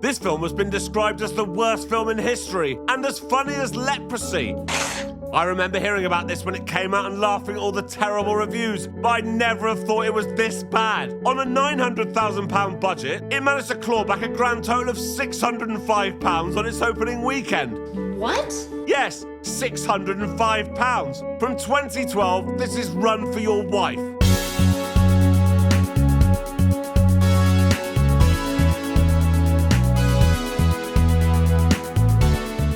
This film has been described as the worst film in history and as funny as leprosy. I remember hearing about this when it came out and laughing at all the terrible reviews, but I never have thought it was this bad. On a £900,000 budget, it managed to claw back a grand total of £605 on its opening weekend. What? Yes, £605. From 2012, this is Run for Your Wife.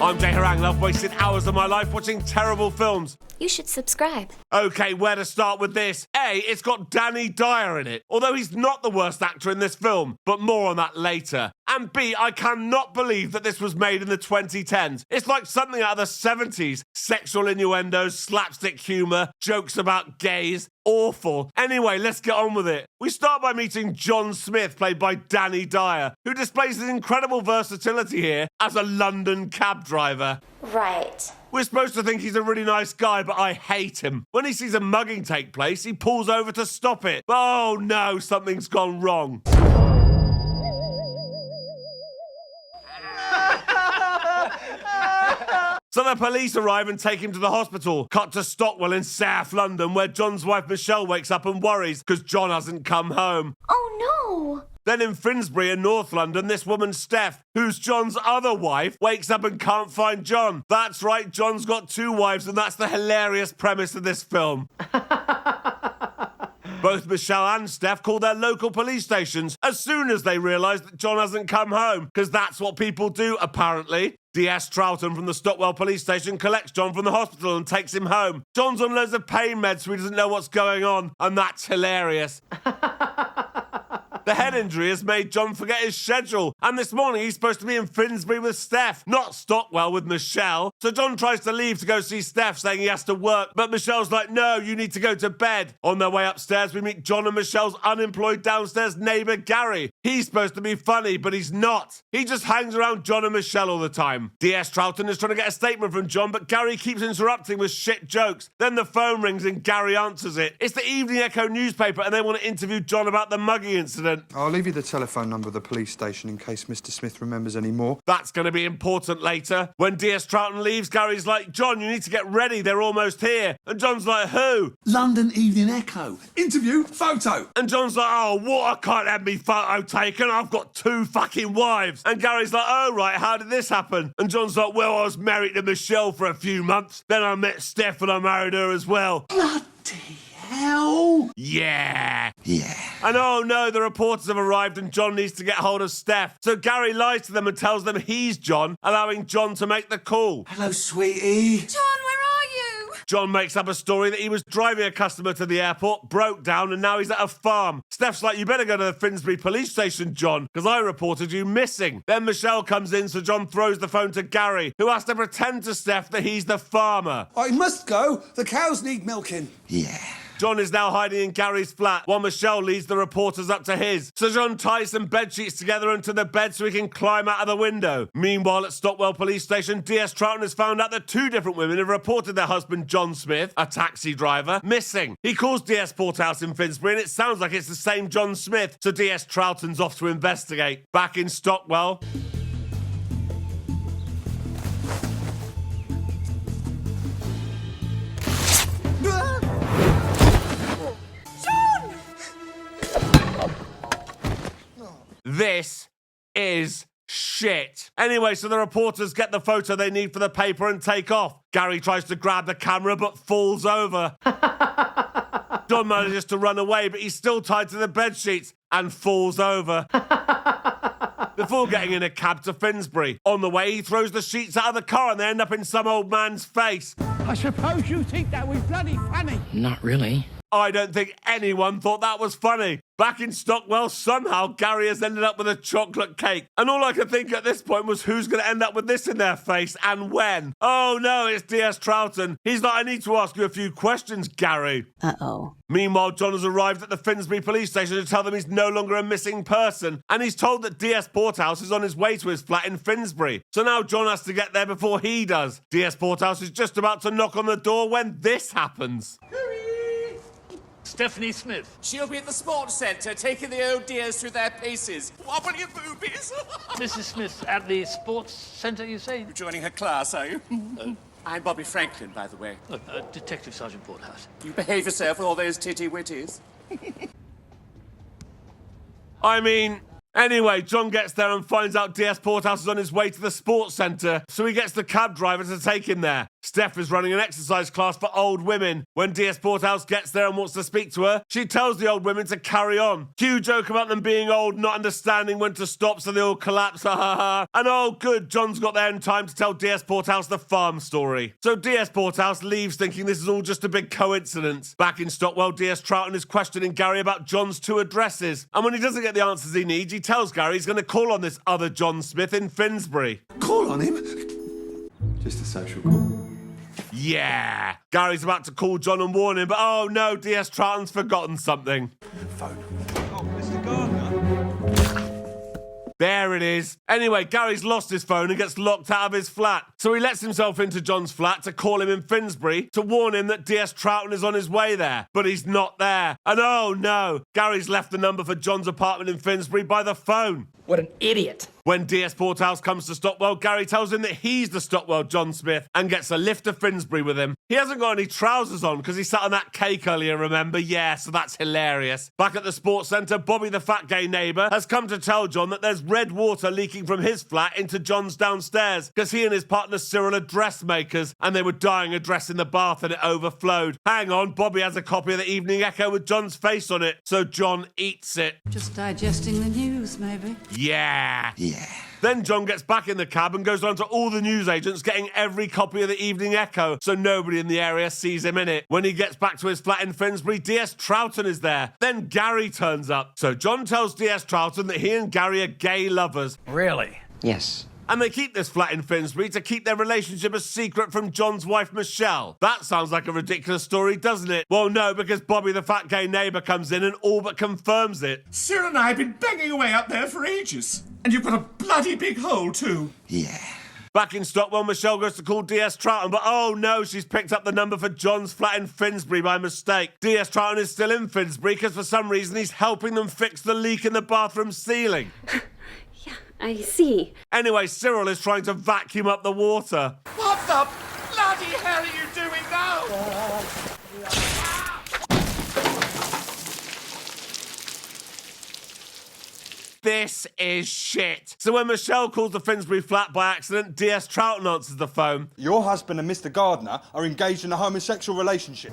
I'm Jay Harangue and I've wasted hours of my life watching terrible films. You should subscribe. Okay, where to start with this? A, it's got Dyer in it, although he's not the worst actor in this film, but more on that later. And B, I cannot believe that this was made in the 2010s. It's like something out of the 70s. Sexual innuendos, slapstick humour, jokes about gays. Awful. Anyway, let's get on with it. We start by meeting John Smith, played by Dyer, who displays his incredible versatility here as a London cab driver. Right. We're supposed to think he's a really nice guy, but I hate him. When he sees a mugging take place, he pulls over to stop it. Oh no, something's gone wrong. So the police arrive and take him to the hospital. Cut to Stockwell in South London, where John's wife Michelle wakes up and worries because John hasn't come home. Oh no! Then in Finsbury in North London, this woman Steph, who's John's other wife, wakes up and can't find John. That's right, John's got two wives, and that's the hilarious premise of this film. Both Michelle and Steph call their local police stations as soon as they realise that John hasn't come home, because that's what people do, apparently. DS Troughton from the Stockwell police station collects John from the hospital and takes him home. John's on loads of pain meds, so he doesn't know what's going on, and that's hilarious. The head injury has made John forget his schedule, and this morning he's supposed to be in Finsbury with Steph, not Stockwell with Michelle. So John tries to leave to go see Steph, saying he has to work, but Michelle's like, no, you need to go to bed. On their way upstairs, we meet John and Michelle's unemployed downstairs neighbour, Gary. He's supposed to be funny, but he's not. He just hangs around John and Michelle all the time. DS Troughton is trying to get a statement from John, but Gary keeps interrupting with shit jokes. Then the phone rings and Gary answers it. It's the Evening Echo newspaper, and they want to interview John about the mugging incident. I'll leave you the telephone number of the police station in case Mr. Smith remembers any more. That's going to be important later. When DS Troughton leaves, Gary's like, John, you need to get ready, they're almost here. And John's like, who? London Evening Echo. Interview, photo. And John's like, oh, what? I can't have me photo taken. I've got two fucking wives. And Gary's like, oh, right, how did this happen? And John's like, well, I was married to Michelle for a few months. Then I met Steph and I married her as well. Bloody hell. Yeah. Yeah. And oh no, the reporters have arrived and John needs to get hold of Steph. So Gary lies to them and tells them he's John, allowing John to make the call. Hello, sweetie. John, where are you? John makes up a story that he was driving a customer to the airport, broke down, and now he's at a farm. Steph's like, you better go to the Finsbury police station, John, because I reported you missing. Then Michelle comes in, so John throws the phone to Gary, who has to pretend to Steph that he's the farmer. I must go. The cows need milking. Yeah. John is now hiding in Gary's flat, while Michelle leads the reporters up to his. So John ties some bedsheets together into the bed so he can climb out of the window. Meanwhile, at Stockwell police station, DS Troughton has found out that two different women have reported their husband, John Smith, a taxi driver, missing. He calls DS Porthouse in Finsbury, and it sounds like it's the same John Smith, so DS Troughton's off to investigate. Back in Stockwell... This is shit. Anyway, so the reporters get the photo they need for the paper and take off. Gary tries to grab the camera but falls over. John manages to run away, but he's still tied to the bedsheets and falls over. Before getting in a cab to Finsbury. On the way, he throws the sheets out of the car and they end up in some old man's face. I suppose you think that was bloody funny. Not really. I don't think anyone thought that was funny. Back in Stockwell, somehow Gary has ended up with a chocolate cake. And all I could think at this point was who's going to end up with this in their face and when. Oh no, it's DS Troughton. He's like, I need to ask you a few questions, Gary. Uh-oh. Meanwhile, John has arrived at the Finsbury police station to tell them he's no longer a missing person. And he's told that DS Porthouse is on his way to his flat in Finsbury. So now John has to get there before he does. DS Porthouse is just about to knock on the door when this happens. Stephanie Smith. She'll be at the sports centre, taking the old dears through their paces. Wobbly boobies. Mrs. Smith at the sports centre, you say? You're joining her class, are you? I'm Bobby Franklin, by the way. Detective Sergeant Porthouse. You behave yourself with all those titty-witties. I mean, anyway, John gets there and finds out DS Porthouse is on his way to the sports centre, so he gets the cab driver to take him there. Steph is running an exercise class for old women. When DS Porthouse gets there and wants to speak to her, she tells the old women to carry on. Cue joke about them being old, not understanding when to stop, so they all collapse, ha ha ha. And oh good, John's got there in time to tell DS Porthouse the farm story. So DS Porthouse leaves thinking this is all just a big coincidence. Back in Stockwell, DS Troughton is questioning Gary about John's 2 addresses. And when he doesn't get the answers he needs, he tells Gary he's going to call on this other John Smith in Finsbury. Call on him? Just a social call. Yeah! Gary's about to call John and warn him, but oh no, DS Troughton's forgotten something. Phone. Oh, Mr. Gardner. There it is. Anyway, Gary's lost his phone and gets locked out of his flat. So he lets himself into John's flat to call him in Finsbury to warn him that DS Troughton is on his way there. But he's not there. And oh no, Gary's left the number for John's apartment in Finsbury by the phone. What an idiot. When DS Porthouse comes to Stockwell, Gary tells him that he's the Stockwell John Smith and gets a lift to Finsbury with him. He hasn't got any trousers on because he sat on that cake earlier, remember? Yeah, so that's hilarious. Back at the sports centre, Bobby the fat gay neighbour has come to tell John that there's red water leaking from his flat into John's downstairs because he and his partner Cyril are dressmakers and they were dyeing a dress in the bath and it overflowed. Hang on, Bobby has a copy of the Evening Echo with John's face on it, so John eats it. Just digesting the news, maybe. Yeah. Yeah. Then John gets back in the cab and goes on to all the newsagents getting every copy of the Evening Echo so nobody in the area sees him in it. When he gets back to his flat in Finsbury, DS Troughton is there. Then Gary turns up. So John tells DS Troughton that he and Gary are gay lovers. Really? Yes. And they keep this flat in Finsbury to keep their relationship a secret from John's wife, Michelle. That sounds like a ridiculous story, doesn't it? Well, no, because Bobby the fat gay neighbour comes in and all but confirms it. Cyril and I have been banging away up there for ages. And you've got a bloody big hole, too. Yeah. Back in Stockwell, Michelle goes to call DS Troughton, but oh no, she's picked up the number for John's flat in Finsbury by mistake. DS Troughton is still in Finsbury because for some reason he's helping them fix the leak in the bathroom ceiling. I see. Anyway, Cyril is trying to vacuum up the water. What the bloody hell are you doing now? This is shit. So when Michelle calls the Finsbury flat by accident, DS Troughton answers the phone. Your husband and Mr. Gardner are engaged in a homosexual relationship.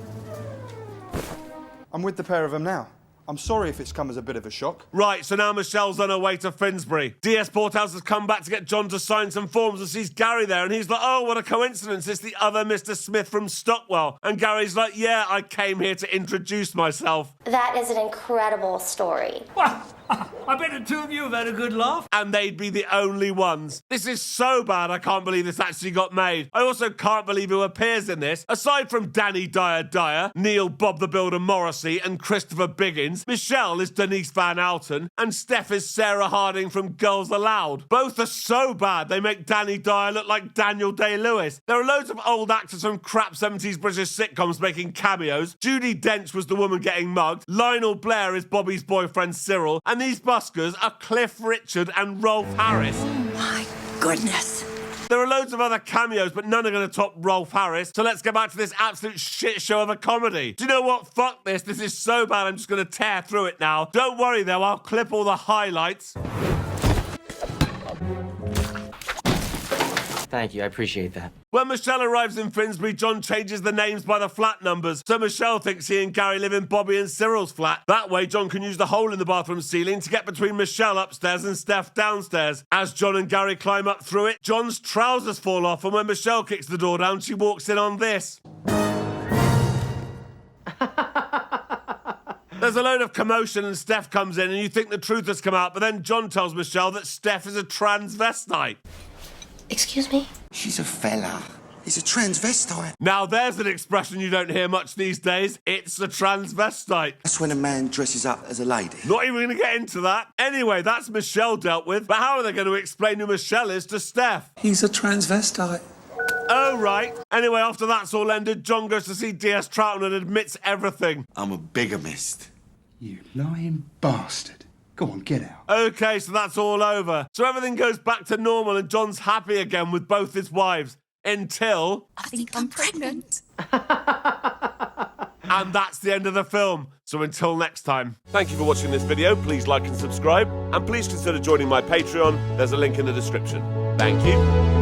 I'm with the pair of them now. I'm sorry if it's come as a bit of a shock. Right, so now Michelle's on her way to Finsbury. DS Porthouse has come back to get John to sign some forms and sees Gary there, and he's like, oh, what a coincidence, it's the other Mr. Smith from Stockwell. And Gary's like, yeah, I came here to introduce myself. That is an incredible story. Well, I bet the two of you have had a good laugh. And they'd be the only ones. This is so bad, I can't believe this actually got made. I also can't believe who appears in this. Aside from Danny Dyer, Neil Bob the Builder Morrissey, and Christopher Biggins, Michelle is Denise Van Outen, and Steph is Sarah Harding from Girls Aloud. Both are so bad, they make Danny Dyer look like Daniel Day-Lewis. There are loads of old actors from crap 70s British sitcoms making cameos. Judi Dench was the woman getting mugged. Lionel Blair is Bobby's boyfriend Cyril. And these buskers are Cliff Richard and Rolf Harris. My goodness. There are loads of other cameos, but none are going to top Rolf Harris. So let's get back to this absolute shit show of a comedy. Do you know what? Fuck this. This is so bad, I'm just going to tear through it now. Don't worry, though. I'll clip all the highlights. Thank you, I appreciate that. When Michelle arrives in Finsbury, John changes the names by the flat numbers. So Michelle thinks he and Gary live in Bobby and Cyril's flat. That way, John can use the hole in the bathroom ceiling to get between Michelle upstairs and Steph downstairs. As John and Gary climb up through it, John's trousers fall off, and when Michelle kicks the door down, she walks in on this. There's a load of commotion and Steph comes in and you think the truth has come out, but then John tells Michelle that Steph is a transvestite. Excuse me? She's a fella. He's a transvestite. Now there's an expression you don't hear much these days. It's a transvestite. That's when a man dresses up as a lady. Not even going to get into that. Anyway, that's Michelle dealt with. But how are they going to explain who Michelle is to Steph? He's a transvestite. Oh, right. Anyway, after that's all ended, John goes to see DS Troughton and admits everything. I'm a bigamist. You lying bastard. Go on, get out. Okay, so that's all over. So everything goes back to normal and John's happy again with both his wives. Until... I think I'm pregnant. And that's the end of the film. So until next time. Thank you for watching this video. Please like and subscribe. And please consider joining my Patreon. There's a link in the description. Thank you.